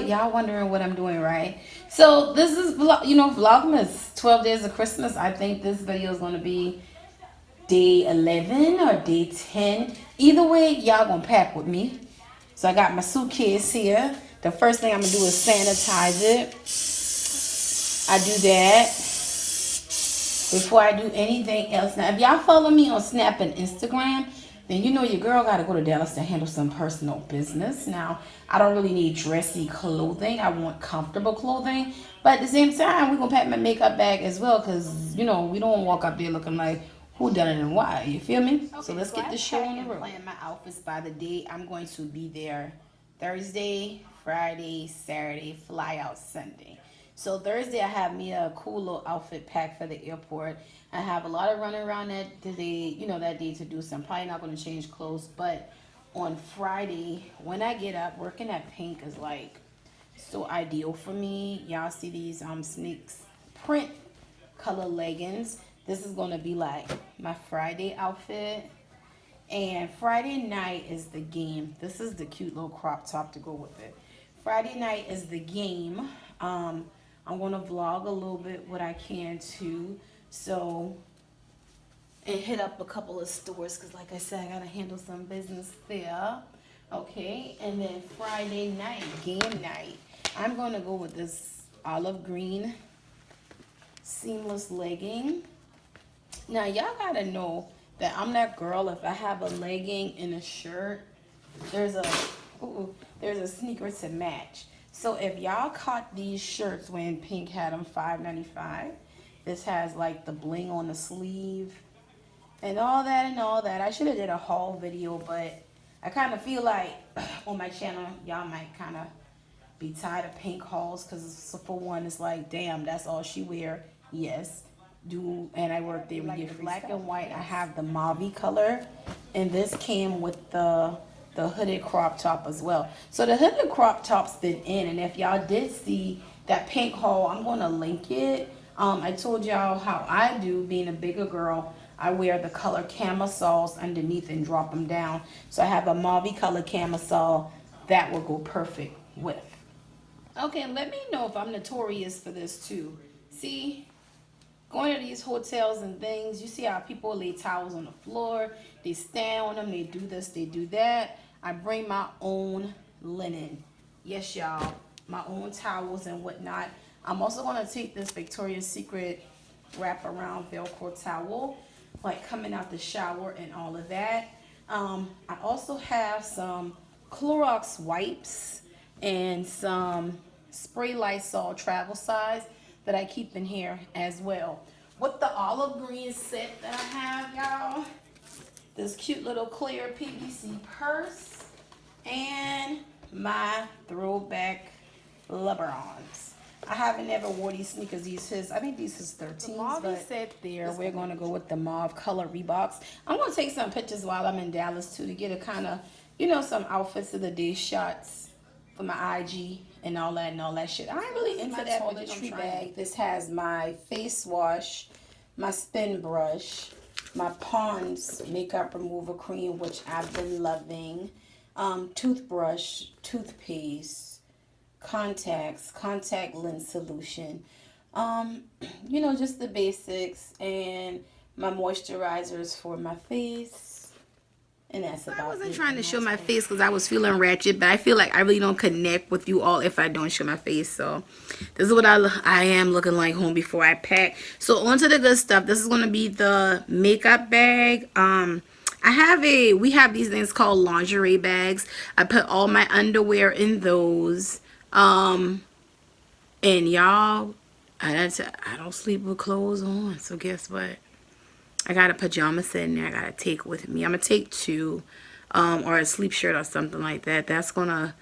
what? Y'all wondering what I'm doing, right? So this is, Vlogmas, 12 days of Christmas. I think this video is going to be day 11 or day 10. Either way, y'all going to pack with me. So I got my suitcase here. The first thing I'm going to do is sanitize it. I do that before I do anything else. Now, if y'all follow me on Snap and Instagram, then you know your girl got to go to Dallas to handle some personal business. Now, I don't really need dressy clothing. I want comfortable clothing. But at the same time, we're going to pack my makeup bag as well because, we don't want to walk up there looking like who done it and why. You feel me? Okay, so let's get this show on the road. Plan my outfits by the day. I'm going to be there Thursday, Friday, Saturday, fly out Sunday. So Thursday, I have me a cool little outfit packed for the airport. I have a lot of running around that day, that day to do. So I'm probably not going to change clothes. But on Friday, when I get up, working at Pink is like so ideal for me. Y'all see these Sneaks print color leggings. This is going to be like my Friday outfit. And Friday night is the game. This is the cute little crop top to go with it. Friday night is the game. I'm going to vlog a little bit what I can too. So, and hit up a couple of stores because like I said, I got to handle some business there. Okay, and then Friday night, game night. I'm going to go with this olive green seamless legging. Now, y'all got to know that I'm that girl. If I have a legging and a shirt, there's a sneaker to match. So if y'all caught these shirts when Pink had them $5.95, this has like the bling on the sleeve and all that. I should have did a haul video, but I kind of feel like on my channel, y'all might kind of be tired of Pink hauls because for one, it's like, damn, that's all she wear. Yes. And I work there. We get black and white. I have the mauve color, and this came with the hooded crop top as well. So the hooded crop top's been in, and if y'all did see that Pink haul, I'm going to link it. I told y'all how I do, being a bigger girl. I wear the color camisoles underneath and drop them down. So I have a mauve color camisole that will go perfect with. Okay, let me know if I'm notorious for this too. See? Going to these hotels and things, you see how people lay towels on the floor, they stand on them, they do this, they do that. I bring my own linen. Yes, y'all, my own towels and whatnot. I'm also going to take this Victoria's Secret wraparound Velcro towel, like coming out the shower and all of that. I also have some Clorox wipes and some spray Lysol travel size that I keep in here as well. With the olive green set that I have, y'all, this cute little clear PVC purse, and my throwback LeBrons. I haven't ever wore these sneakers. I think these is 13. Mauve set there. We're going to go with the mauve color Reeboks. I'm going to take some pictures while I'm in Dallas too to get a kind of, some outfits of the day shots for my IG and all that shit. I ain't really into that toiletry bag. This has my face wash, my spin brush, my Pond's makeup remover cream, which I've been loving, toothbrush, toothpaste, contacts, contact lens solution, just the basics, and my moisturizers for my face. And that's about it. I wasn't trying to show my face because I was feeling ratchet, but I feel like I really don't connect with you all if I don't show my face. So this is what I am looking like home before I pack. So on to the good stuff. This is going to be the makeup bag. We have these things called lingerie bags. I put all my underwear in those. And y'all, I don't sleep with clothes on. So guess what? I got a pajama set in there I gotta take with me. I'm gonna take two, or a sleep shirt or something like that. That's gonna,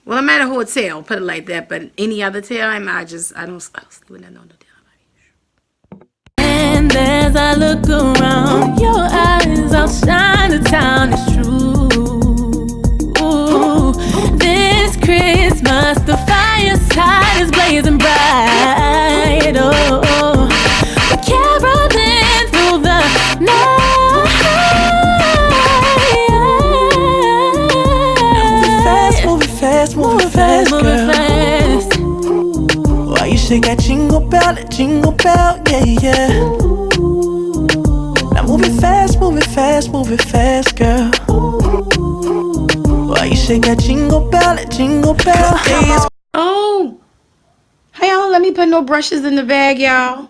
well, I'm at a hotel, put it like that, but any other time, I don't sleep with no hotel. And as I look around, your eyes outshine the town, it's true. This Christmas, the fireside is blazing bright. Oh, we're caroling through the night. Moving fast, moving fast, girl. shake that jingle bell, yeah, yeah. Now move it fast, girl. Why you shake that jingle bell, yeah. Oh, hey, y'all, let me put no brushes in the bag, y'all.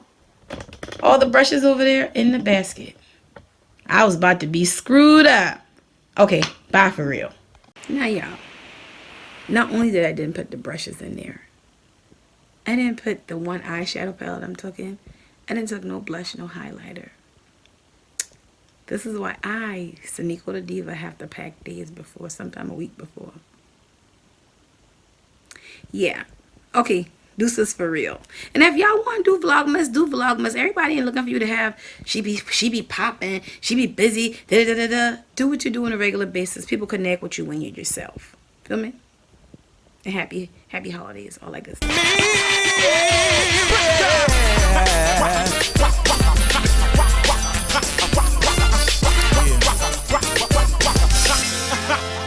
All the brushes over there in the basket. I was about to be screwed up. Okay, bye for real. Now, y'all, not only did I didn't put the brushes in there, I didn't put the one eyeshadow palette I'm taking. I didn't take no blush, no highlighter. This is why I, Sneiko the Diva, have to pack days before, sometime a week before. Yeah. Okay. Deuces for real. And if y'all want to do Vlogmas, do Vlogmas. Everybody ain't looking for you to have, she be popping, she be busy, da-da-da-da. Do what you do on a regular basis. People connect with you when you're yourself. Feel me? And happy holidays, all that good stuff.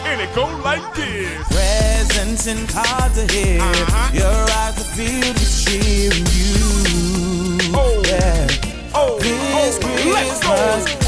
And it go like this. Presents and cards are here. Your eyes are filled with cheering you. Oh, yeah. oh, This let's go.